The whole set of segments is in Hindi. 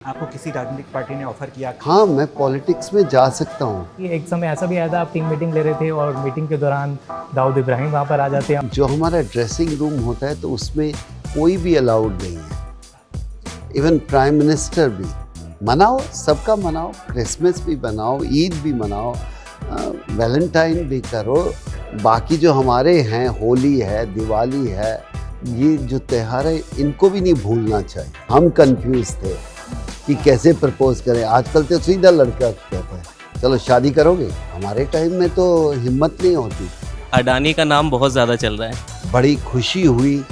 आपको किसी राजनीतिक पार्टी ने ऑफर किया? हाँ, मैं पॉलिटिक्स में जा सकता हूँ। कि एक समय ऐसा भी आया था, आप टीम मीटिंग ले रहे थे और मीटिंग के दौरान दाऊद इब्राहिम वहाँ पर आ जाते हैं। जो हमारा ड्रेसिंग रूम होता है तो उसमें कोई भी अलाउड नहीं है, इवन प्राइम मिनिस्टर भी। मनाओ, सबका मनाओ, क्रिसमस भी मनाओ, ईद भी मनाओ, वैलेंटाइन भी करो। बाकी जो हमारे हैं, होली है, दिवाली है, ये जो त्यौहार है इनको भी नहीं भूलना चाहिए। हम कंफ्यूज थे कि कैसे प्रपोज करें। आजकल तो सीधा लड़का कहता है चलो शादी करोगे। हमारे टाइम में तो हिम्मत नहीं होती। अडानी का नाम बहुत ज़्यादा चल रहा है। बड़ी खुशी हुई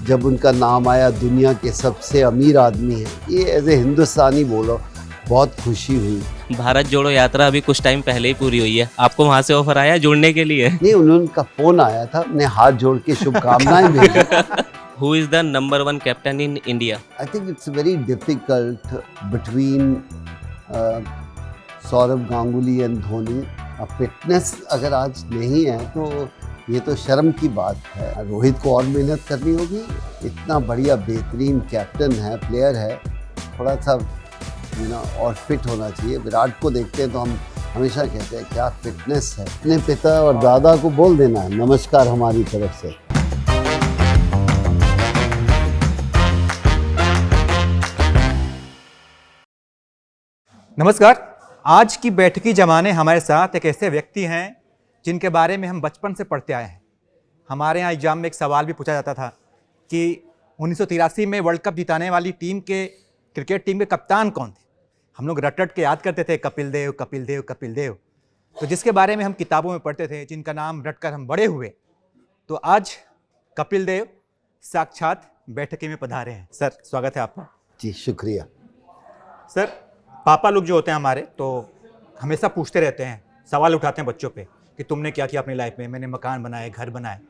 जब उनका नाम आया, दुनिया के सबसे अमीर आदमी है ये। एज ए हिंदुस्तानी बोलो, बहुत खुशी हुई। भारत जोड़ो यात्रा अभी कुछ टाइम पहले ही पूरी हुई है, आपको वहाँ से ऑफर आया जुड़ने के लिए? नहीं, उनका फोन आया था, मैं हाथ जोड़ के शुभकामनाएं भेजी। Who is the number one captain in India? I think it's very difficult between Saurabh Ganguly and Dhoni. Fitness अगर आज नहीं है तो ये तो शर्म की बात है। रोहित को और मेहनत करनी होगी। इतना बढ़िया बेहतरीन कैप्टन है, प्लेयर है, थोड़ा सा और फिट होना चाहिए। विराट को देखते हैं तो हम हमेशा कहते हैं क्या फिटनेस है। अपने पिता और दादा को बोल देना है नमस्कार हमारी तरफ से। नमस्कार। आज की बैठकी जमाने हमारे साथ एक ऐसे व्यक्ति हैं जिनके बारे में हम बचपन से पढ़ते आए हैं। हमारे यहाँ एग्जाम में एक सवाल भी पूछा जाता था कि 1983 में वर्ल्ड कप जिताने वाली टीम के क्रिकेट टीम के कप्तान कौन थे। हम लोग रट रट के याद करते थे कपिल देव, कपिल देव, कपिल देव। तो जिसके बारे में हम किताबों में पढ़ते थे, जिनका नाम रट कर हम बड़े हुए, तो आज कपिल देव साक्षात बैठकी में पधारे हैं। सर, स्वागत है आपका। जी शुक्रिया। सर, पापा लोग जो होते हैं हमारे, तो हमेशा पूछते रहते हैं, सवाल उठाते हैं बच्चों पे कि तुमने क्या किया अपनी लाइफ में। मैंने मकान बनाए, घर बनाए।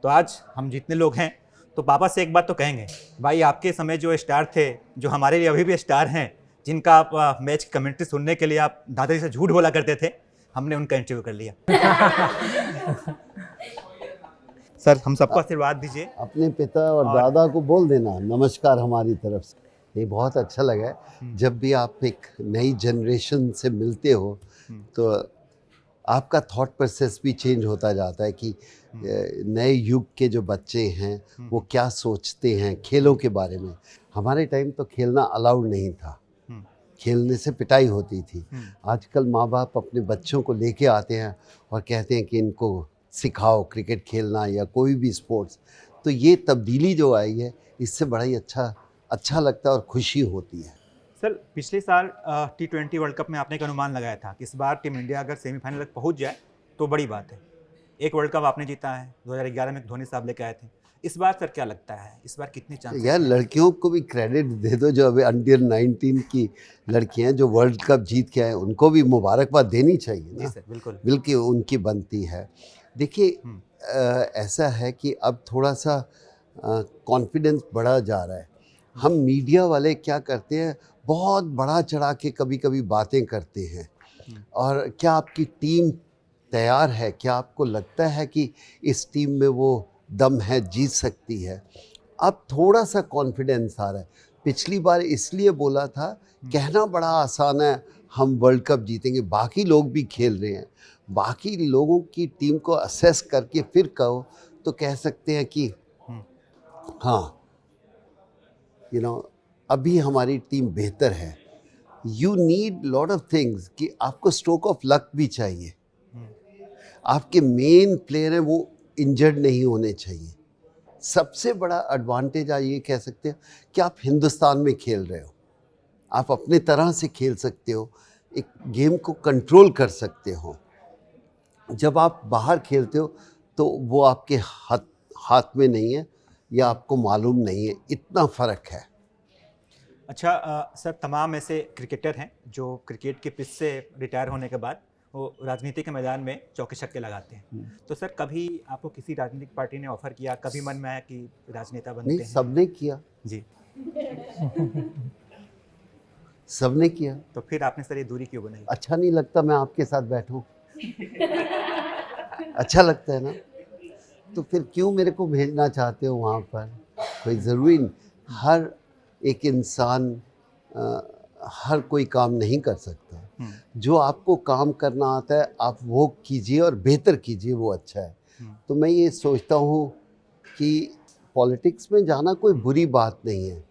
तो आज हम जितने लोग हैं तो पापा से एक बात तो कहेंगे, भाई आपके समय जो स्टार थे, जो हमारे लिए अभी भी स्टार हैं, जिनका आप मैच की कमेंट्री सुनने के लिए आप दादाजी से झूठ बोला करते थे, हमने उनका इंटरव्यू कर लिया। सर, हम सबको आशीर्वाद दीजिए। अपने पिता और दादा को बोल देना नमस्कार हमारी तरफ से। ये बहुत अच्छा लगा है। जब भी आप एक नई जनरेशन से मिलते हो तो आपका थॉट प्रोसेस भी चेंज होता जाता है कि नए युग के जो बच्चे हैं वो क्या सोचते हैं खेलों के बारे में। हमारे टाइम तो खेलना अलाउड नहीं था, खेलने से पिटाई होती थी। आजकल माँ बाप अपने बच्चों को लेके आते हैं और कहते हैं कि इनको सिखाओ क्रिकेट खेलना या कोई भी स्पोर्ट्स। तो ये तब्दीली जो आई है इससे बड़ा ही अच्छा लगता है और खुशी होती है। सर, पिछले साल T20 वर्ल्ड कप में आपने एक अनुमान लगाया था कि इस बार टीम इंडिया अगर सेमीफाइनल तक पहुंच जाए तो बड़ी बात है। एक वर्ल्ड कप आपने जीता है, 2011 में धोनी साहब लेके आए थे। इस बार सर क्या लगता है, इस बार कितने चांस? यार, लड़कियों को भी क्रेडिट दे दो। जो अभी अंडर 19 की लड़कियां जो वर्ल्ड कप जीत के आए, उनको भी मुबारकबाद देनी चाहिए ना। जी सर, बिल्कुल बिल्कुल उनकी बनती है। देखिए, ऐसा है कि अब थोड़ा सा कॉन्फिडेंस बढ़ा जा रहा है। हम मीडिया वाले क्या करते हैं, बहुत बड़ा चढ़ा के कभी कभी बातें करते हैं। और क्या आपकी टीम तैयार है? क्या आपको लगता है कि इस टीम में वो दम है, जीत सकती है? अब थोड़ा सा कॉन्फिडेंस आ रहा है। पिछली बार इसलिए बोला था, कहना बड़ा आसान है हम वर्ल्ड कप जीतेंगे, बाकी लोग भी खेल रहे हैं। बाकी लोगों की टीम को असेस करके फिर कहो तो कह सकते हैं कि हाँ अभी हमारी टीम बेहतर है। You need lot of things कि आपको स्ट्रोक ऑफ लक भी चाहिए। आपके मेन प्लेयर हैं वो इंजर्ड नहीं होने चाहिए। सबसे बड़ा एडवांटेज आप ये कह सकते हो कि आप हिंदुस्तान में खेल रहे हो, आप अपने तरह से खेल सकते हो, एक गेम को कंट्रोल कर सकते हो। जब आप बाहर खेलते हो तो वो आपके हाथ में नहीं है या आपको मालूम नहीं है, इतना फ़र्क है। अच्छा, सर, तमाम ऐसे क्रिकेटर हैं जो क्रिकेट के पिच से रिटायर होने के बाद वो राजनीति के मैदान में चौके छक्के लगाते हैं। तो सर, कभी आपको किसी राजनीतिक पार्टी ने ऑफर किया, कभी मन में आया कि राजनेता बनते हैं? नहीं, सबने किया जी। सबने किया। तो फिर आपने सर ये दूरी क्यों बनाई? अच्छा नहीं लगता मैं आपके साथ बैठूं? अच्छा लगता है ना, तो फिर क्यों मेरे को भेजना चाहते हो वहाँ पर? कोई ज़रूरी नहीं। हर एक इंसान हर कोई काम नहीं कर सकता। जो आपको काम करना आता है आप वो कीजिए और बेहतर कीजिए, वो अच्छा है। तो मैं ये सोचता हूँ कि पॉलिटिक्स में जाना कोई बुरी बात नहीं है।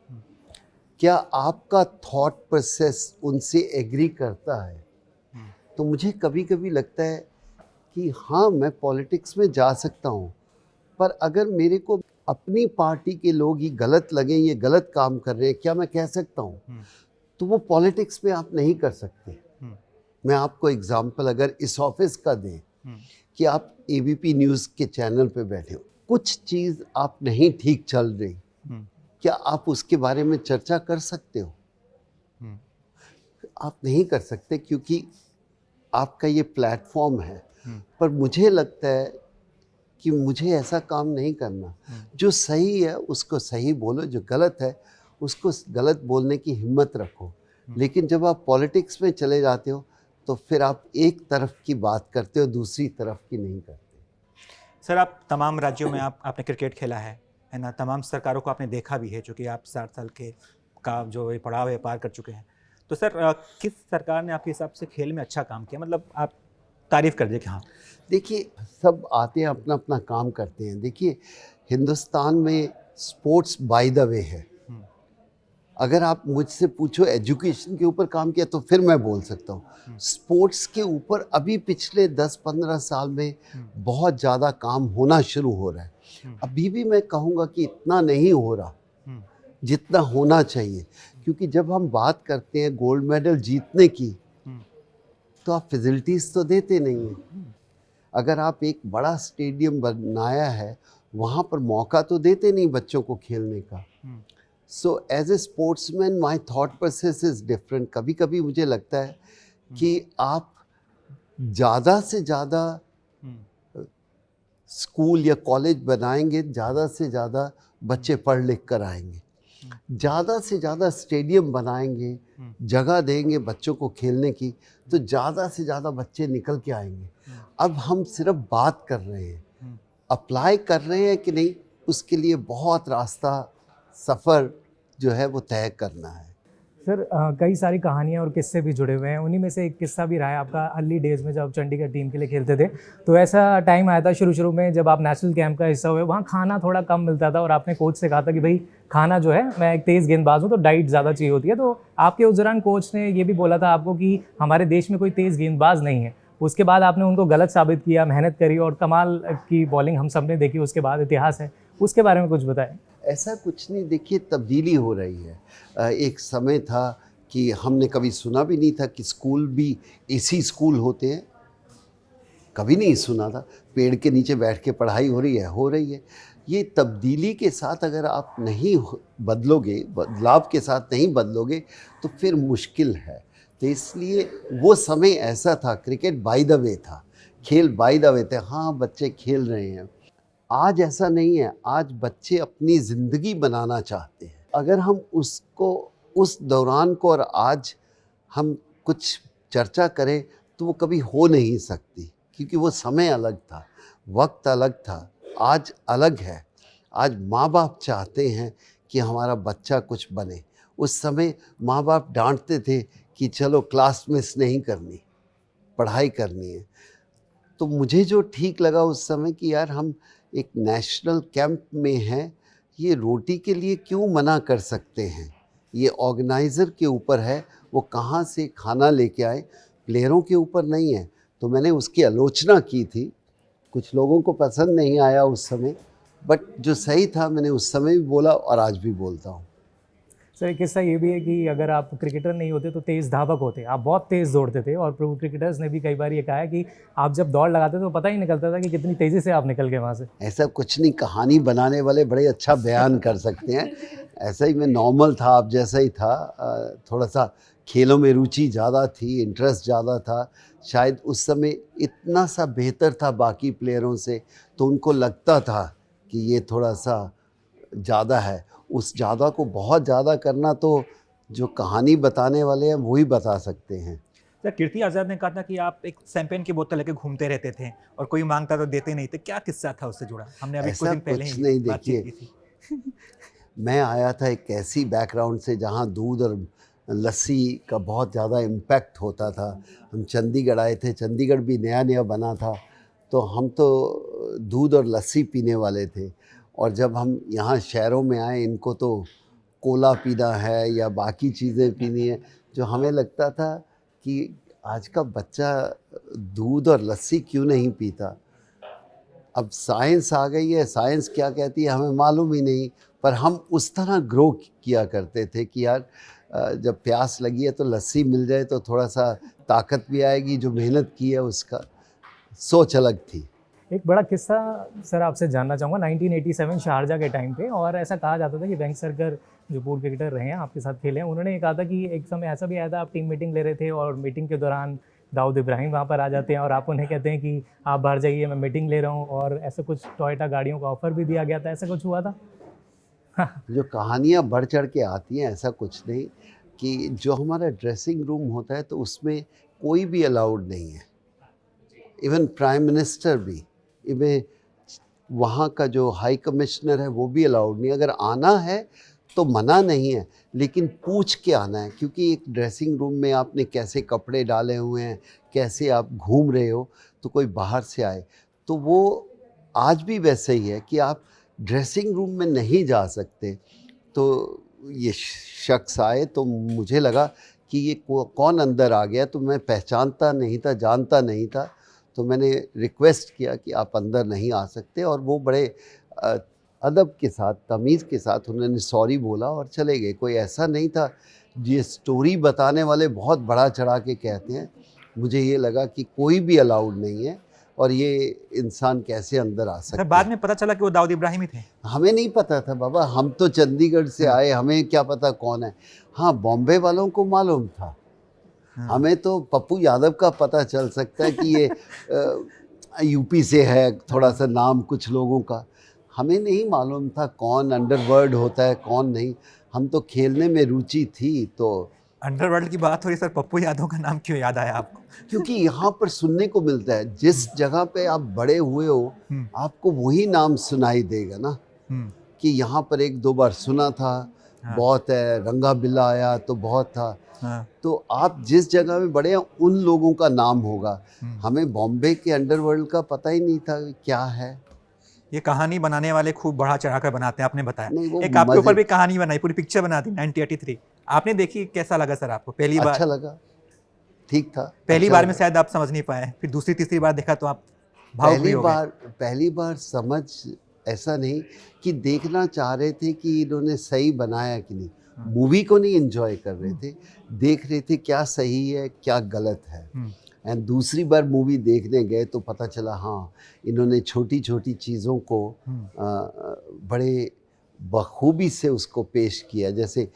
क्या आपका थॉट प्रोसेस उनसे एग्री करता है? तो मुझे कभी कभी लगता है कि हाँ, मैं पॉलिटिक्स में जा सकता हूँ, पर अगर मेरे को अपनी पार्टी के लोग ही गलत लगें, ये गलत काम कर रहे हैं, क्या मैं कह सकता हूँ? तो वो पॉलिटिक्स में आप नहीं कर सकते। मैं आपको एग्जांपल अगर इस ऑफिस का दें कि आप एबीपी न्यूज़ के चैनल पे बैठे हो, कुछ चीज़ आप नहीं ठीक चल रही, क्या आप उसके बारे में चर्चा कर सकते हो? आप नहीं कर सकते, क्योंकि आपका ये प्लेटफॉर्म है। पर मुझे लगता है कि मुझे ऐसा काम नहीं करना। जो सही है उसको सही बोलो, जो गलत है उसको गलत बोलने की हिम्मत रखो। लेकिन जब आप पॉलिटिक्स में चले जाते हो तो फिर आप एक तरफ की बात करते हो, दूसरी तरफ की नहीं करते। सर, आप तमाम राज्यों में आपने क्रिकेट खेला है ना? तमाम सरकारों को आपने देखा भी है, चूँकि आप 60 साल के का जो ये पड़ाव है पार कर चुके हैं। तो सर, किस सरकार ने आपके हिसाब से खेल में अच्छा काम किया, मतलब आप तारीफ़ कर दें कि हाँ? देखिए, सब आते हैं, अपना अपना काम करते हैं। देखिए, हिंदुस्तान में स्पोर्ट्स बाय द वे है। अगर आप मुझसे पूछो एजुकेशन के ऊपर काम किया तो फिर मैं बोल सकता हूँ। स्पोर्ट्स के ऊपर अभी पिछले 10-15 साल में बहुत ज़्यादा काम होना शुरू हो रहा है। अभी भी मैं कहूँगा कि इतना नहीं हो रहा जितना होना चाहिए, क्योंकि जब हम बात करते हैं गोल्ड मेडल जीतने की तो आप फैसिलिटीज़ तो देते नहीं हैं। अगर आप एक बड़ा स्टेडियम बनाया है, वहाँ पर मौका तो देते नहीं बच्चों को खेलने का। So as a sportsman my thought process is different. कभी कभी मुझे लगता है कि आप ज़्यादा से ज़्यादा स्कूल या कॉलेज बनाएंगे, ज़्यादा से ज़्यादा बच्चे पढ़ लिख कर आएंगे। ज़्यादा से ज़्यादा स्टेडियम बनाएंगे, जगह देंगे बच्चों को खेलने की, तो ज़्यादा से ज़्यादा बच्चे निकल के आएंगे। अब हम सिर्फ बात कर रहे हैं, अप्लाई कर रहे हैं कि नहीं, उसके लिए बहुत रास्ता, सफ़र जो है वो तय करना है। सर, कई सारी कहानियाँ और किस्से भी जुड़े हुए हैं। उन्हीं में से एक किस्सा भी रहा है आपका अर्ली डेज़ में, जब चंडीगढ़ टीम के लिए खेलते थे। तो ऐसा टाइम आया था शुरू में जब आप नेशनल कैंप का हिस्सा हुए, वहाँ खाना थोड़ा कम मिलता था और आपने कोच से कहा था कि भाई खाना जो है, मैं एक तेज़ गेंदबाज हूँ तो डाइट ज़्यादा चाहिए होती है। तो आपके उस दौरान कोच ने ये भी बोला था आपको कि हमारे देश में कोई तेज़ गेंदबाज नहीं है। उसके बाद आपने उनको गलत साबित किया, मेहनत करी और कमाल की बॉलिंग हम सब ने देखी। उसके बाद इतिहास है, उसके बारे में कुछ बताएं। ऐसा कुछ नहीं, देखिए तब्दीली हो रही है। एक समय था कि हमने कभी सुना भी नहीं था कि स्कूल भी एसी स्कूल होते हैं, कभी नहीं सुना था। पेड़ के नीचे बैठ के पढ़ाई हो रही है। ये तब्दीली के साथ अगर आप नहीं बदलोगे, बदलाव के साथ नहीं बदलोगे तो फिर मुश्किल है। तो इसलिए वो समय ऐसा था, क्रिकेट बाय द वे था, खेल बाय द वे थे। हाँ, बच्चे खेल रहे हैं। आज ऐसा नहीं है। आज बच्चे अपनी ज़िंदगी बनाना चाहते हैं। अगर हम उसको, उस दौरान को और आज हम कुछ चर्चा करें तो वो कभी हो नहीं सकती, क्योंकि वो समय अलग था, वक्त अलग था, आज अलग है। आज माँ बाप चाहते हैं कि हमारा बच्चा कुछ बने। उस समय माँ बाप डांटते थे कि चलो क्लास मिस नहीं करनी, पढ़ाई करनी है। तो मुझे जो ठीक लगा उस समय कि यार हम एक नेशनल कैंप में हैं, ये रोटी के लिए क्यों मना कर सकते हैं? ये ऑर्गेनाइज़र के ऊपर है, वो कहाँ से खाना लेके आए, प्लेयरों के ऊपर नहीं है। तो मैंने उसकी आलोचना की थी। कुछ लोगों को पसंद नहीं आया उस समय, बट जो सही था मैंने उस समय भी बोला और आज भी बोलता हूँ। सर, एक किस्सा ये भी है कि अगर आप क्रिकेटर नहीं होते तो तेज़ धावक होते। आप बहुत तेज़ दौड़ते थे और प्रो क्रिकेटर्स ने भी कई बार ये कहा है कि आप जब दौड़ लगाते तो पता ही निकलता था कि कितनी तेज़ी से आप निकल गए वहाँ से। ऐसा कुछ नहीं, कहानी बनाने वाले बड़े अच्छा बयान कर सकते हैं। ऐसा ही मैं नॉर्मल था, आप जैसा ही था। थोड़ा सा खेलों में रुचि ज़्यादा थी, इंटरेस्ट ज़्यादा था। शायद उस समय इतना सा बेहतर था बाकी प्लेयरों से, तो उनको लगता था कि ये थोड़ा सा ज़्यादा है। उस ज़्यादा को बहुत ज़्यादा करना तो जो कहानी बताने वाले हैं वही बता सकते हैं। सर, कीर्ति आज़ाद ने कहा था कि आप एक शैंपेन की बोतल लेके घूमते रहते थे और कोई मांगता तो देते नहीं थे। क्या किस्सा था उससे जुड़ा? हमने अभी कुछ दिन पहले कुछ ही नहीं, बातचीत देखिए की थी। मैं आया था एक ऐसी बैकग्राउंड से जहाँ दूध और लस्सी का बहुत ज़्यादा इम्पैक्ट होता था। हम चंडीगढ़ आए थे, चंडीगढ़ भी नया नया बना था, तो हम तो दूध और लस्सी पीने वाले थे। और जब हम यहाँ शहरों में आए, इनको तो कोला पीना है या बाकी चीज़ें पीनी है, जो हमें लगता था कि आज का बच्चा दूध और लस्सी क्यों नहीं पीता। अब साइंस आ गई है, साइंस क्या कहती है हमें मालूम ही नहीं, पर हम उस तरह ग्रो किया करते थे कि यार जब प्यास लगी है तो लस्सी मिल जाए तो थोड़ा सा ताकत भी आएगी, जो मेहनत की है उसका सोच अलग थी। एक बड़ा किस्सा सर आपसे जानना चाहूँगा 1987 शारजा के टाइम पे, और ऐसा कहा जाता था कि वेंकसरकर जो पूर्व क्रिकेटर रहे हैं आपके साथ खेले हैं, उन्होंने ये कहा था कि एक समय ऐसा भी आया था आप टीम मीटिंग ले रहे थे और मीटिंग के दौरान दाऊद इब्राहिम वहाँ पर आ जाते हैं और आप उन्हें कहते हैं कि आप बाहर जाइए, मैं मीटिंग ले रहा हूँ, और ऐसा कुछ टोयोटा गाड़ियों का ऑफर भी दिया गया था, ऐसा कुछ हुआ था? जो कहानियाँ बढ़ चढ़ के आती हैं, ऐसा कुछ नहीं। कि जो हमारा ड्रेसिंग रूम होता है तो उसमें कोई भी अलाउड नहीं है, इवन प्राइम मिनिस्टर भी, इवन वहाँ का जो हाई कमिश्नर है वो भी अलाउड नहीं। अगर आना है तो मना नहीं है, लेकिन पूछ के आना है, क्योंकि एक ड्रेसिंग रूम में आपने कैसे कपड़े डाले हुए हैं, कैसे आप घूम रहे हो, तो कोई बाहर से आए तो वो आज भी वैसे ही है कि आप ड्रेसिंग रूम में नहीं जा सकते। तो ये शख्स आए तो मुझे लगा कि ये कौन अंदर आ गया, तो मैं पहचानता नहीं था, जानता नहीं था, तो मैंने रिक्वेस्ट किया कि आप अंदर नहीं आ सकते, और वो बड़े अदब के साथ, तमीज़ के साथ उन्होंने सॉरी बोला और चले गए। कोई ऐसा नहीं था। ये स्टोरी बताने वाले बहुत बड़ा चढ़ा के कहते हैं, मुझे ये लगा कि कोई भी अलाउड नहीं है और ये इंसान कैसे अंदर आ सकता सर है। बाद में पता चला कि वो दाऊद इब्राहिम ही थे। हमें नहीं पता था बाबा, हम तो चंडीगढ़ से आए, हमें क्या पता कौन है। हाँ, बॉम्बे वालों को मालूम था। हमें तो पप्पू यादव का पता चल सकता है कि ये यूपी से है, थोड़ा सा नाम कुछ लोगों का। हमें नहीं मालूम था कौन अंडरवर्ल्ड होता है कौन नहीं। हम तो खेलने में रुचि थी, तो अंडरवर्ल्ड की बात हो रही सर, पप्पू यादव का नाम क्यों याद आया आपको? क्योंकि यहाँ पर सुनने को मिलता है, जिस जगह पे आप बड़े हुए हो आपको वही नाम सुनाई देगा ना, कि यहाँ पर एक दो बार सुना था, बहुत है, रंगा बिल्ला आया तो बहुत था। तो आप जिस जगह में बड़े हैं उन लोगों का नाम होगा। हमें बॉम्बे के अंडरवर्ल्ड का पता ही नहीं था क्या है। ये कहानी बनाने वाले खूब बढ़ा चढ़ा कर बनाते हैं, आपने बताया। नहीं, वो एक आपके ऊपर भी कहानी बनाई, पूरी पिक्चर बना दी 1983, आपने देखी, कैसा लगा सर आपको? पहली बार अच्छा लगा, ठीक था। पहली अच्छा बार में लगा। शायद आप समझ नहीं पाए, फिर दूसरी तीसरी बार देखा तो आप भावुक भी हो गए। पहली बार समझ ऐसा नहीं कि देखना चाह रहे थे कि इन्होंने सही बनाया कि नहीं, मूवी को नहीं एंजॉय कर रहे थे, देख रहे थे क्या सही है क्या गलत है। एंड दूसरी बार मूवी देखने गए तो पता चला हाँ, इन्होंने छोटी छोटी चीज़ों को बड़े बखूबी से उसको पेश किया। जैसे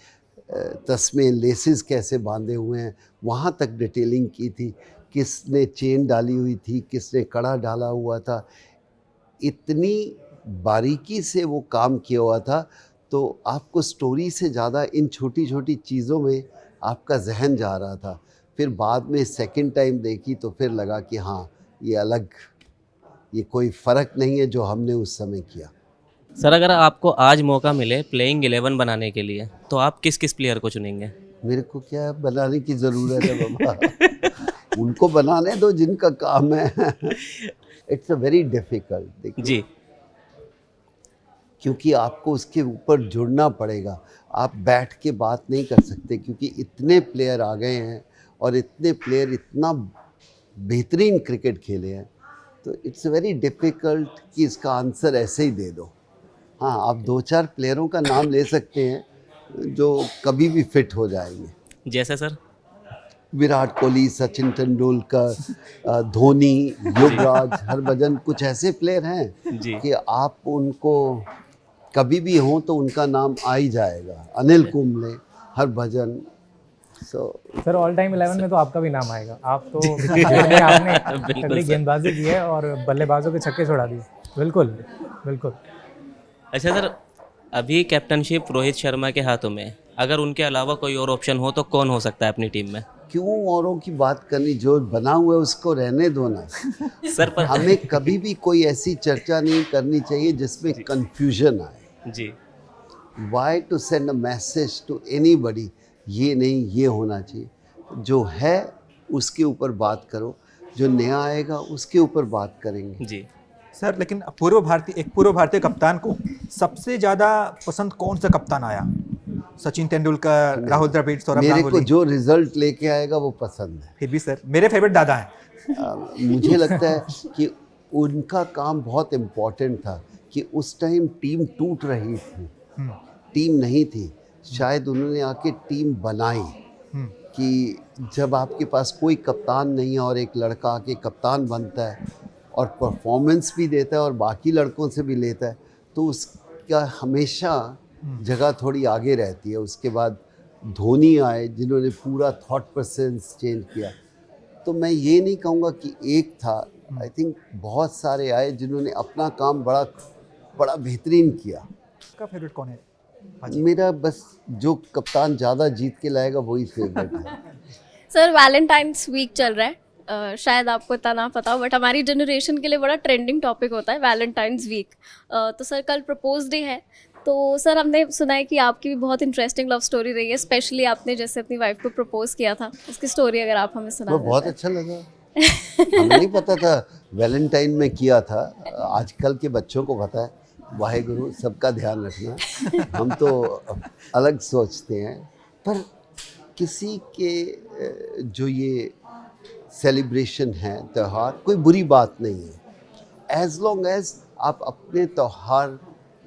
तस्मे लेसेस कैसे बांधे हुए हैं, वहाँ तक डिटेलिंग की थी, किसने चेन डाली हुई थी, किसने कड़ा डाला हुआ था, इतनी बारीकी से वो काम किया हुआ था। तो आपको स्टोरी से ज़्यादा इन छोटी छोटी चीज़ों में आपका जहन जा रहा था। फिर बाद में सेकंड टाइम देखी तो फिर लगा कि हाँ, ये अलग, ये कोई फ़र्क नहीं है जो हमने उस समय किया। सर अगर आपको आज मौका मिले प्लेइंग 11 बनाने के लिए तो आप किस किस प्लेयर को चुनेंगे? मेरे को क्या बनाने की ज़रूरत है बाबा, उनको बनाने दो जिनका काम है। इट्स अ वेरी डिफ़िकल्ट जी, क्योंकि आपको उसके ऊपर जुड़ना पड़ेगा। आप बैठ के बात नहीं कर सकते, क्योंकि इतने प्लेयर आ गए हैं और इतने प्लेयर इतना बेहतरीन क्रिकेट खेले हैं, तो इट्स वेरी डिफ़िकल्ट कि इसका आंसर ऐसे ही दे दो। हाँ, आप दो चार प्लेयरों का नाम ले सकते हैं जो कभी भी फिट हो जाएंगे। जैसे सर? विराट कोहली, सचिन तेंदुलकर, धोनी, युवराज, हरभजन, कुछ ऐसे प्लेयर हैं जी। कि आप उनको कभी भी हो तो उनका नाम आ ही जाएगा। Anil Kumble, Harbhajan. Sir all time 11 में तो आपका भी नाम आएगा। आप तो आपने तगड़ी गेंदबाजी की है और बल्लेबाजों के छक्के छोड़ा दिए। बिल्कुल बिल्कुल। अच्छा सर, अभी कैप्टनशिप रोहित शर्मा के हाथों में, अगर उनके अलावा कोई और ऑप्शन हो तो कौन हो सकता है अपनी टीम में? क्यों औरों की बात करनी, जो बना हुआ है उसको रहने दो ना। सर पर हमें कभी भी कोई ऐसी चर्चा नहीं करनी चाहिए जिसमें कंफ्यूजन आए। जी, Why to send a message to anybody ये नहीं ये होना चाहिए। जो है उसके ऊपर बात करो, जो नया आएगा उसके ऊपर बात करेंगे। जी। सर लेकिन एक पूर्व भारतीय कप्तान को सबसे ज़्यादा पसंद कौन सा कप्तान आया? सचिन तेंदुलकर, राहुल द्रविड़, सौरभ मेरे को गांगुली? जो रिजल्ट लेके आएगा वो पसंद है। फिर भी सर मेरे फेवरेट दादा हैं। मुझे लगता है कि उनका काम बहुत इम्पोर्टेंट था कि उस टाइम टीम टूट रही थी, टीम नहीं थी, शायद उन्होंने आके टीम बनाई। कि जब आपके पास कोई कप्तान नहीं है और एक लड़का आके कप्तान बनता है और परफॉर्मेंस भी देता है और बाकी लड़कों से भी लेता है, तो उसका हमेशा जगह थोड़ी आगे रहती है। उसके बाद धोनी आए जिन्होंने पूरा थॉट प्रोसेस चेंज किया। तो मैं ये नहीं कहूँगा कि एक था, आई थिंक बहुत सारे आए जिन्होंने अपना काम बड़ा बड़ा बेहतरीन किया। आपका फेवरेट कौन है? मेरा बस जो कप्तान ज़्यादा जीत के लाएगा वही फेवरेट है। सर वैलेंटाइंस वीक चल रहा है, शायद आपको इतना ना पता हो बट हमारी जनरेशन के लिए बड़ा ट्रेंडिंग टॉपिक होता है वैलेंटाइंस वीक। तो सर कल प्रपोज डे है, तो सर हमने सुना है कि आपकी भी बहुत इंटरेस्टिंग लव स्टोरी रही है, स्पेशली आपने जैसे अपनी वाइफ को प्रपोज किया था, उसकी स्टोरी अगर आप हमें सुना वो बहुत देते। अच्छा लगा। हमें नहीं पता था वैलेंटाइन में किया था, आजकल के बच्चों को पता है। वाहेगुरु सबका ध्यान रखना। हम तो अलग सोचते हैं, पर किसी के जो ये सेलिब्रेशन है त्यौहार, कोई बुरी बात नहीं है एज लॉन्ग एज आप अपने त्यौहार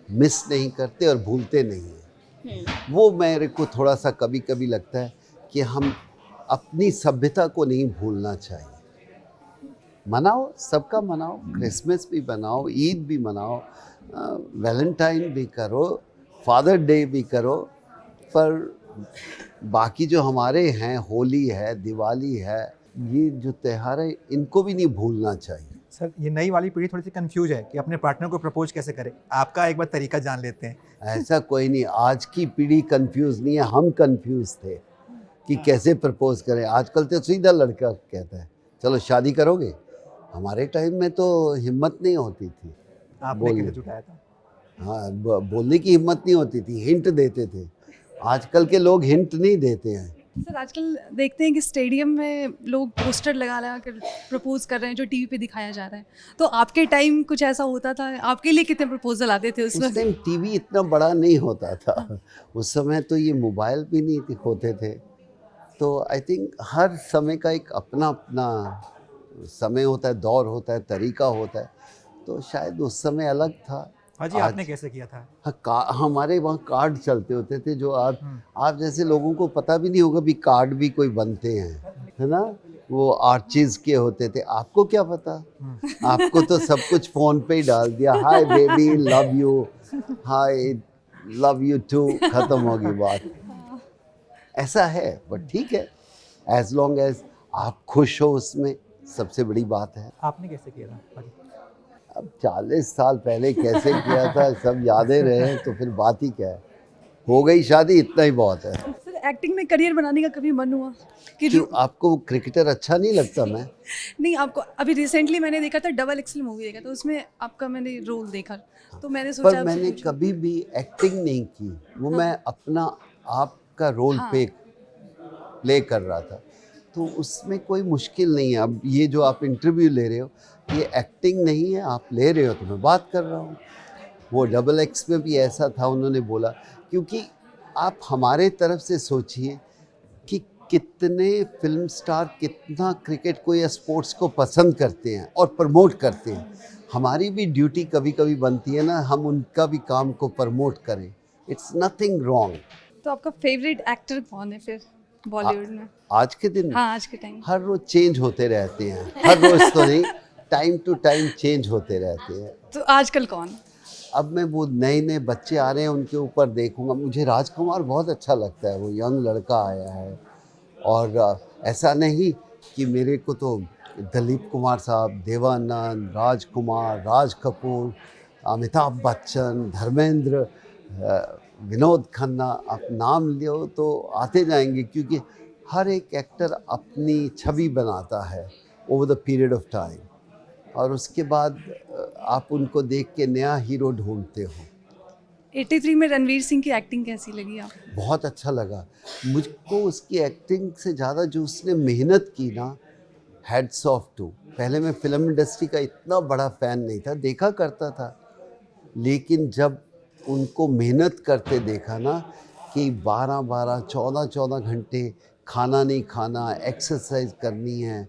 मिस नहीं करते और भूलते नहीं हैं। वो मेरे को थोड़ा सा कभी कभी लगता है कि हम अपनी सभ्यता को नहीं भूलना चाहिए। मनाओ, सबका मनाओ, क्रिसमस भी मनाओ, ईद भी मनाओ, वैलेंटाइन भी करो, फादर डे भी करो, पर बाकी जो हमारे हैं, होली है, दिवाली है, ये जो त्यौहार है इनको भी नहीं भूलना चाहिए। सर ये नई वाली पीढ़ी थोड़ी सी कंफ्यूज है कि अपने पार्टनर को प्रपोज कैसे करे। आपका एक बार तरीका जान लेते हैं। ऐसा कोई नहीं, आज की पीढ़ी कंफ्यूज नहीं है, हम कंफ्यूज थे कि कैसे प्रपोज करें। आजकल तो सीधा लड़का कहता है चलो शादी करोगे। हमारे टाइम में तो हिम्मत नहीं होती थी, आपने बोलिए। कैसे जुटाया था? हाँ, बोलने की हिम्मत नहीं होती थी, हिंट देते थे। आजकल के लोग हिंट नहीं देते हैं। सर आजकल देखते हैं कि स्टेडियम में लोग पोस्टर लगा कर प्रपोज कर रहे हैं जो टीवी पे दिखाया जा रहा है। तो आपके टाइम कुछ ऐसा होता था? आपके लिए कितने प्रपोजल आते थे उस उसमें? टाइम टीवी इतना बड़ा नहीं होता था, उस समय तो ये मोबाइल भी नहीं होते थे। तो आई थिंक हर समय का एक अपना अपना समय होता है, दौर होता है, तरीका होता है। तो शायद उस समय अलग था। हाँ जी, आपने कैसे किया था? हाँ, हमारे वहाँ कार्ड चलते होते थे जो आप जैसे लोगों को पता भी नहीं होगा भी कार्ड भी कोई बनते हैं, है ना। वो आर्चिज के होते थे, आपको क्या पता। आपको तो सब कुछ फ़ोन पे ही डाल दिया, hi baby love you, hi love you too, ख़त्म होगी बात। ऐसा है, बट ठीक है, एज लॉन्ग एज आप खुश हो उसमें सबसे बड़ी बात है। आपने कैसे किया था? हाँ जी। अब 40 साल पहले कैसे किया था सब यादें रहे तो फिर बात ही क्या है। हो गई शादी, इतना ही बहुत है। सर एक्टिंग में करियर बनाने का कभी मन हुआ कि क्यों, आपको क्रिकेटर अच्छा नहीं लगता? मैं नहीं, आपको अभी रिसेंटली मैंने देखा था डबल एक्सेल मूवी देखा था, उसमें आपका मैंने रोल देखा, तो मैंने सोचा पर आपसे मैंने पूछूं। कभी भी एक्टिंग नहीं की, वो मैं अपना आप का रोल प्ले कर रहा था। तो उसमें कोई मुश्किल नहीं है। अब ये जो आप इंटरव्यू ले रहे हो ये एक्टिंग नहीं है, आप ले रहे हो तो मैं बात कर रहा हूँ। वो डबल एक्स में भी ऐसा था, उन्होंने बोला, क्योंकि आप हमारे तरफ से सोचिए कि कितने फिल्म स्टार कितना क्रिकेट को या स्पोर्ट्स को पसंद करते हैं और प्रमोट करते हैं। हमारी भी ड्यूटी कभी कभी बनती है ना, हम उनका भी काम को प्रमोट करें। It's nothing wrong. तो आपका फेवरेट एक्टर कौन है फिर बॉलीवुड में? आज के दिन हाँ, आज के टाइम। हर रोज चेंज होते रहते हैं, हर रोज तो नहीं, टाइम टू टाइम चेंज होते रहते हैं। तो आजकल कौन? अब मैं वो नए नए बच्चे आ रहे हैं उनके ऊपर देखूंगा। मुझे राजकुमार बहुत अच्छा लगता है, वो यंग लड़का आया है। और ऐसा नहीं कि मेरे को तो दिलीप कुमार साहब, देवानंद, राजकुमार, राज कपूर, अमिताभ बच्चन, धर्मेंद्र, विनोद खन्ना, आप नाम लो तो आते जाएंगे, क्योंकि हर एक एक्टर अपनी छवि बनाता है over the period of time, और उसके बाद आप उनको देख के नया हीरो ढूंढते हो। 83 में रणवीर सिंह की एक्टिंग कैसी लगी आपको? बहुत अच्छा लगा मुझको उसकी एक्टिंग से ज़्यादा जो उसने मेहनत की ना, हैड्स ऑफ टू। पहले मैं फिल्म इंडस्ट्री का इतना बड़ा फ़ैन नहीं था, देखा करता था, लेकिन जब उनको मेहनत करते देखा ना कि 12-12, 14-14 घंटे खाना नहीं खाना, एक्सरसाइज करनी है,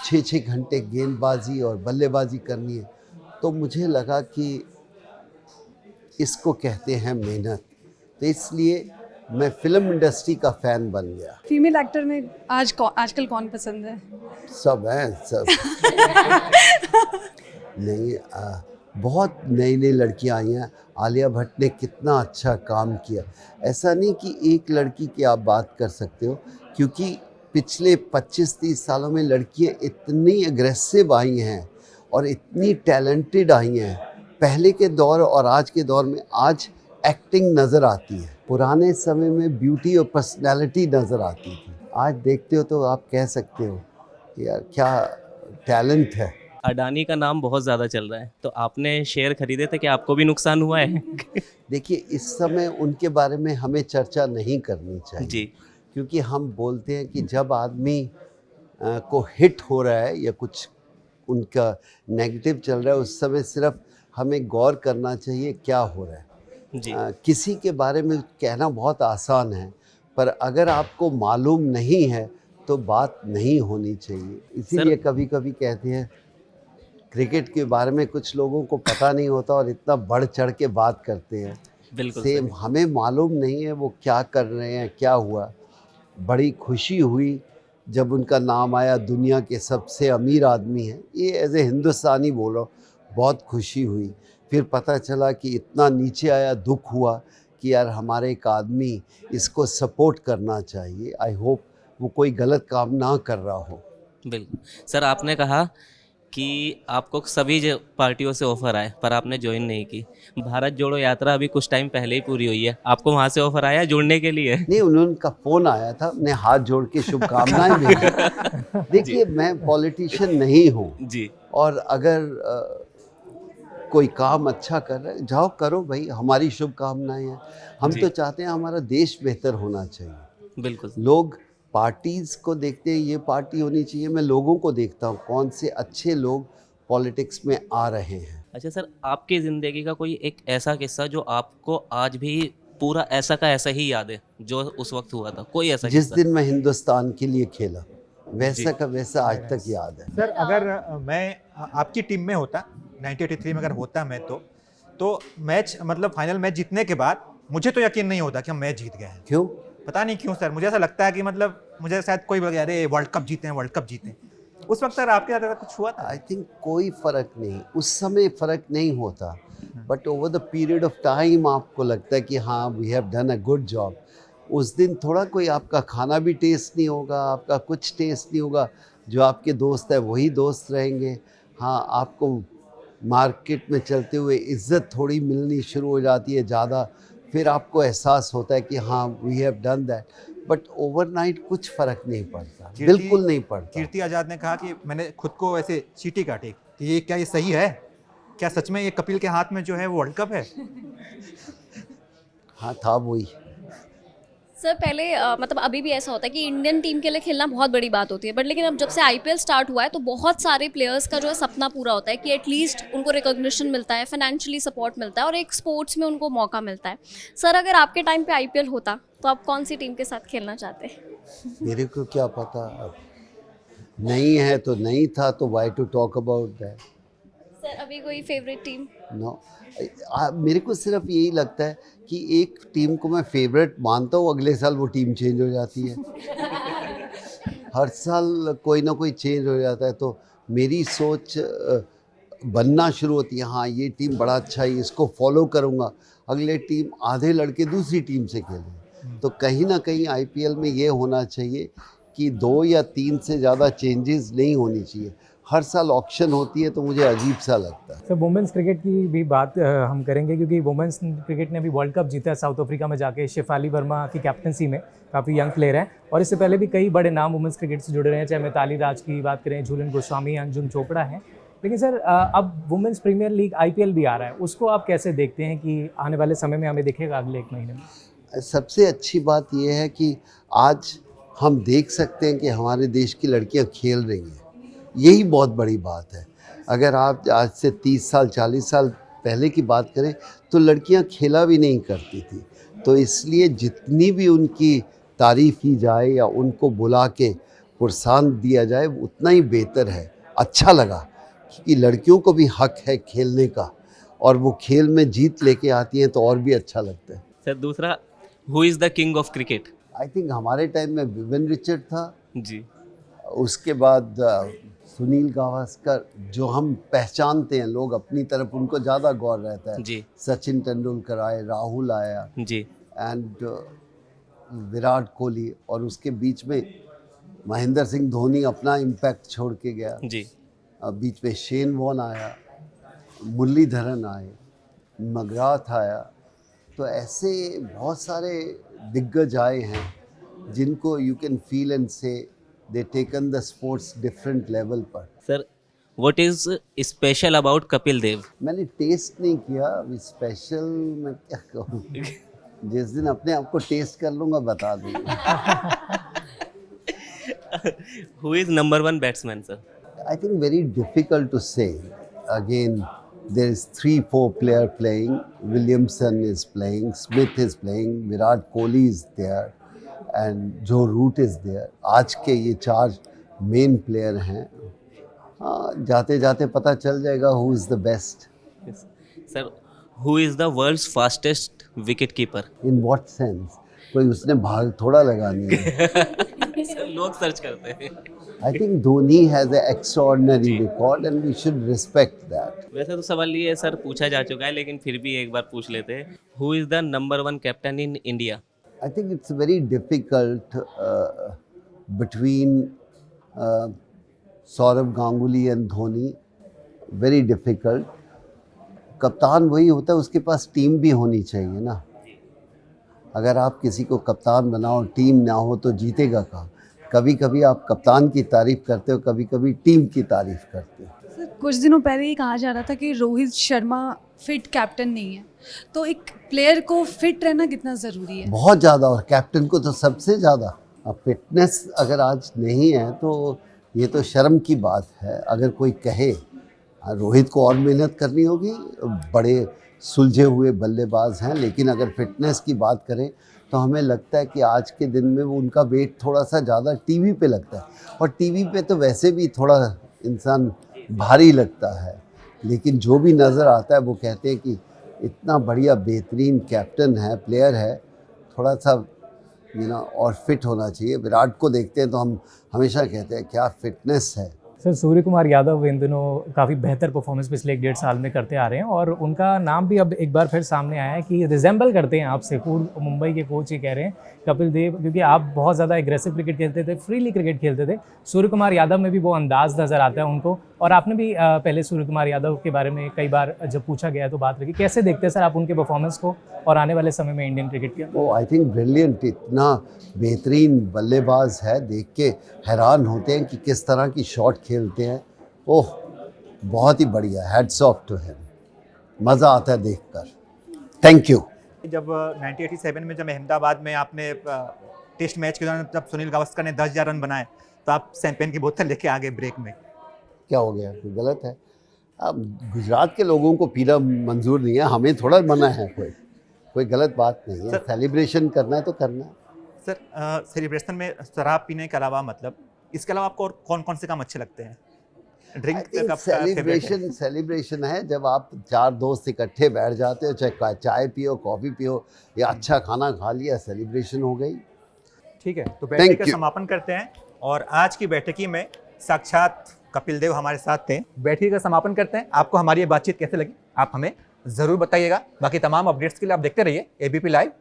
6-6 घंटे गेंदबाजी और बल्लेबाजी करनी है, तो मुझे लगा कि इसको कहते हैं मेहनत। तो इसलिए मैं फिल्म इंडस्ट्री का फ़ैन बन गया। फीमेल एक्टर में आजकल कौन पसंद है? सब हैं सब। नहीं, बहुत नई नई लड़कियां आई हैं। आलिया भट्ट ने कितना अच्छा काम किया। ऐसा नहीं कि एक लड़की की आप बात कर सकते हो, क्योंकि पिछले 25-30 सालों में लड़कियां इतनी एग्रेसिव आई हैं और इतनी टैलेंटेड आई हैं। पहले के दौर और आज के दौर में आज एक्टिंग नज़र आती है, पुराने समय में ब्यूटी और पर्सनैलिटी नज़र आती थी। आज देखते हो तो आप कह सकते हो यार क्या टैलेंट है। अडानी का नाम बहुत ज़्यादा चल रहा है, तो आपने शेयर खरीदे थे कि आपको भी नुकसान हुआ है? देखिए, इस समय उनके बारे में हमें चर्चा नहीं करनी चाहिए जी। क्योंकि हम बोलते हैं कि जब आदमी को हिट हो रहा है या कुछ उनका नेगेटिव चल रहा है, उस समय सिर्फ हमें गौर करना चाहिए क्या हो रहा है। जी। किसी के बारे में कहना बहुत आसान है, पर अगर आपको मालूम नहीं है तो बात नहीं होनी चाहिए। इसीलिए कभी कभी कहते हैं क्रिकेट के बारे में कुछ लोगों को पता नहीं होता और इतना बढ़ चढ़ के बात करते हैं। बिल्कुल सेम सही। हमें मालूम नहीं है वो क्या कर रहे हैं, क्या हुआ। बड़ी खुशी हुई जब उनका नाम आया दुनिया के सबसे अमीर आदमी हैं, ये एज ए हिंदुस्तानी बोलो, बहुत खुशी हुई। फिर पता चला कि इतना नीचे आया, दुख हुआ कि यार हमारे एक आदमी, इसको सपोर्ट करना चाहिए। आई होप वो कोई गलत काम ना कर रहा हो। बिल्कुल सर, आपने कहा कि आपको सभी पार्टियों से ऑफ़र आए पर आपने ज्वाइन नहीं की। भारत जोड़ो यात्रा अभी कुछ टाइम पहले ही पूरी हुई है, आपको वहाँ से ऑफ़र आया जुड़ने के लिए? नहीं, उनका फ़ोन आया था, हमने हाथ जोड़ के शुभकामनाएं भेजी। देखिए, मैं पॉलिटिशियन नहीं हूँ जी। और अगर कोई काम अच्छा कर रहा है, जाओ करो भाई, हमारी शुभकामनाएं हैं। हम जी। तो चाहते हैं हमारा देश बेहतर होना चाहिए। बिल्कुल। लोग पार्टीज़ को देखते हैं, ये पार्टी होनी चाहिए, मैं लोगों को देखता हूँ कौन से अच्छे लोग पॉलिटिक्स में आ रहे हैं। अच्छा सर, आपकी ज़िंदगी का कोई एक ऐसा किस्सा जो आपको आज भी पूरा ऐसा का ऐसा ही याद है जो उस वक्त हुआ था, कोई ऐसा जिस किस्सा? दिन मैं हिंदुस्तान के लिए खेला, वैसा का वैसा आज तक याद है। सर अगर मैं आपकी टीम में होता 1983 में अगर होता मैं तो मैच मतलब फाइनल मैच जीतने के बाद मुझे तो यकीन नहीं होता कि हम मैच जीत गए हैं। क्यों? पता नहीं क्यों सर, मुझे ऐसा लगता है कि मतलब मुझे शायद कोई बोल गया अरे वर्ल्ड कप जीते हैं, वर्ल्ड कप जीते हैं। उस वक्त सर आपके साथ ऐसा कुछ हुआ था? आई थिंक कोई फ़र्क नहीं, उस समय फ़र्क नहीं होता, but over the period of time आपको लगता है कि हाँ we have done a good job. उस दिन थोड़ा कोई आपका खाना भी टेस्ट नहीं होगा, आपका कुछ टेस्ट नहीं होगा, जो आपके दोस्त है वही दोस्त रहेंगे। हाँ, आपको मार्केट में चलते हुए इज़्ज़त थोड़ी मिलनी शुरू हो जाती है ज़्यादा, फिर आपको एहसास होता है कि हाँ we have done that, but overnight कुछ फ़र्क नहीं पड़ता, बिल्कुल नहीं पड़ता। कीर्ति आज़ाद ने कहा कि मैंने खुद को ऐसे चीटी काटी कि ये क्या, ये सही है क्या? सच में ये कपिल के हाथ में जो है वो वर्ल्ड कप है? हाँ, था वही। सर पहले मतलब अभी भी ऐसा होता है कि इंडियन टीम के लिए खेलना बहुत बड़ी बात होती है, बट लेकिन अब जब से आईपीएल स्टार्ट हुआ है तो बहुत सारे प्लेयर्स का जो है सपना पूरा होता है कि एटलीस्ट उनको रिकॉग्निशन मिलता है, फाइनेंशियली सपोर्ट मिलता है और एक स्पोर्ट्स में उनको मौका मिलता है। सर अगर आपके टाइम पे आईपीएल होता तो आप कौन सी टीम के साथ खेलना चाहते? मेरे को क्या पता, अब नहीं है तो नहीं था, तो why to talk about that. Sir अभी कोई फेवरेट टीम? नो, मेरे को सिर्फ यही लगता है कि एक टीम को मैं फेवरेट मानता हूँ, अगले साल वो टीम चेंज हो जाती है। हर साल कोई ना कोई चेंज हो जाता है, तो मेरी सोच बनना शुरू होती है, हाँ ये टीम बड़ा अच्छा है, इसको फॉलो करूँगा। अगले टीम आधे लड़के दूसरी टीम से खेलें, तो कहीं ना कहीं आईपीएल में ये होना चाहिए कि 2 या 3 से ज़्यादा चेंजेस नहीं होनी चाहिए। हर साल ऑक्शन होती है तो मुझे अजीब सा लगता है। सर वुमेंस क्रिकेट की भी बात हम करेंगे क्योंकि वुमेंस क्रिकेट ने भी वर्ल्ड कप जीता है साउथ अफ्रीका में जाके, शेफाली वर्मा की कैप्टनसी में, काफ़ी यंग प्लेयर हैं और इससे पहले भी कई बड़े नाम वुमेंस क्रिकेट से जुड़े रहे हैं, चाहे मिताली राज की बात करें, झूलन गोस्वामी, अंजुम चोपड़ा हैं। लेकिन सर अब वुमेन्स प्रीमियर लीग IPL भी आ रहा है, उसको आप कैसे देखते हैं कि आने वाले समय में हमें दिखेगा अगले 1 महीने में? सबसे अच्छी बात यह है कि आज हम देख सकते हैं कि हमारे देश की लड़कियां खेल रही हैं, यही बहुत बड़ी बात है। अगर आप आज से 30 साल 40 साल पहले की बात करें तो लड़कियां खेला भी नहीं करती थी, तो इसलिए जितनी भी उनकी तारीफ़ की जाए या उनको बुला के प्रोत्साहन दिया जाए उतना ही बेहतर है। अच्छा लगा कि लड़कियों को भी हक है खेलने का, और वो खेल में जीत लेके आती हैं तो और भी अच्छा लगता है। सर दूसरा, who is the king of cricket? I think हमारे टाइम में विवियन रिचर्ड था, जी उसके बाद सुनील गावस्कर, जो हम पहचानते हैं, लोग अपनी तरफ उनको ज़्यादा गौर रहता है। जी सचिन तेंदुलकर आए, राहुल आया, जी एंड विराट कोहली, और उसके बीच में महेंद्र सिंह धोनी अपना इम्पैक्ट छोड़ के गया। जी बीच में शेन वॉर्न आया, मुरलीधरन आए, मगराथ आया, तो ऐसे बहुत सारे दिग्गज आए हैं जिनको you can feel and say they taken the sports different level पर। Sir, what is special about Kapil Dev? मैंने टेस्ट नहीं किया, अभी स्पेशल मैं क्या कहूँ, जिस दिन अपने आप को टेस्ट कर लूँगा बता दूँगा। Who is number 1 batsman sir? I think very difficult to say. Again, there is 3-4 player playing. Williamson is playing, Smith is playing, Virat Kohli is there, and Joe Root is there. आज के ये 4 मेन प्लेयर हैं। हाँ, जाते जाते पता चल जाएगा who is the best. Sir, who is the world's fastest wicket keeper? In what sense? कोई उसने भाग थोड़ा लगानी है। लोग सर्च करते हैं। I think Dhoni has an extraordinary record and we should respect that. वैसे तो सवाल ये सर पूछा जा चुका है, लेकिन फिर भी एक बार पूछ लेते हैं, who is the number 1 captain in India? I think it's very difficult between Saurav Ganguly and Dhoni. Very difficult. कप्तान वही होता है, उसके पास टीम भी होनी चाहिए ना। अगर आप किसी को कप्तान बनाओ, टीम ना हो तो जीतेगा कहाँ? कभी कभी आप कप्तान की तारीफ़ करते हो, कभी कभी टीम की तारीफ़ करते हो। सर कुछ दिनों पहले ये कहा जा रहा था कि रोहित शर्मा फिट कैप्टन नहीं है, तो एक प्लेयर को फिट रहना कितना ज़रूरी है? बहुत ज़्यादा, और कैप्टन को तो सबसे ज़्यादा। अब फिटनेस अगर आज नहीं है तो ये तो शर्म की बात है। अगर कोई कहे रोहित को और मेहनत करनी होगी, बड़े सुलझे हुए बल्लेबाज हैं, लेकिन अगर फिटनेस की बात करें तो हमें लगता है कि आज के दिन में वो उनका वेट थोड़ा सा ज़्यादा टीवी पे लगता है, और टीवी पे तो वैसे भी थोड़ा इंसान भारी लगता है, लेकिन जो भी नज़र आता है वो कहते हैं कि इतना बढ़िया बेहतरीन कैप्टन है, प्लेयर है, थोड़ा सा और फिट होना चाहिए। विराट को देखते हैं तो हम हमेशा कहते हैं क्या फिटनेस है। सर सूर्य कुमार यादव इन दिनों काफ़ी बेहतर परफॉर्मेंस पिछले 1-1.5 साल में करते आ रहे हैं, और उनका नाम भी अब एक बार फिर सामने आया है कि रिजेंबल करते हैं आपसे। पूर्व मुंबई के कोच ये कह रहे हैं कपिल देव, क्योंकि आप बहुत ज़्यादा एग्रेसिव क्रिकेट खेलते थे, फ्रीली क्रिकेट खेलते थे। सूर्य कुमार यादव में भी वो अंदाज नज़र आता है उनको, और आपने भी पहले सूर्य कुमार यादव के बारे में कई बार जब पूछा गया है तो बात रखी। कैसे देखते हैं सर आप उनके परफॉर्मेंस को और आने वाले समय में इंडियन क्रिकेट के? वो आई थिंक ब्रिलियंट, इतना बेहतरीन बल्लेबाज है, देख के हैरान होते हैं कि किस तरह की शॉट खेलते हैं। ओह बहुत ही बढ़िया, हैट्स ऑफ टू हिम, मज़ा आता है देखकर। Thank you. जब 1987 में जब अहमदाबाद में आपने टेस्ट मैच के दौरान जब सुनील गावस्कर ने 10,000 रन बनाए तो आप शैंपेन की बोतल लेके आ गए ब्रेक में। क्या हो गया, कोई गलत है? अब गुजरात के लोगों को पीना मंजूर नहीं है, हमें थोड़ा मना है, कोई गलत बात नहीं है। सेलिब्रेशन करना है तो करना है। सर सेलिब्रेशन में शराब पीने के अलावा मतलब इसके अलावा आपको और कौन कौन से काम अच्छे लगते हैं? ड्रिंक सेलिब्रेशन है जब आप 4 दोस्त इकट्ठे बैठ जाते हो, चाहे चाय पियो, कॉफ़ी पियो या अच्छा खाना खा लिया, सेलिब्रेशन हो गई। ठीक है, तो बैठक का समापन करते हैं, और आज की बैठकी में साक्षात कपिल देव हमारे साथ थे। बैठकी का समापन करते हैं। आपको हमारी ये बातचीत कैसे लगी आप हमें ज़रूर बताइएगा। बाकी तमाम अपडेट्स के लिए आप देखते रहिए ABP लाइव।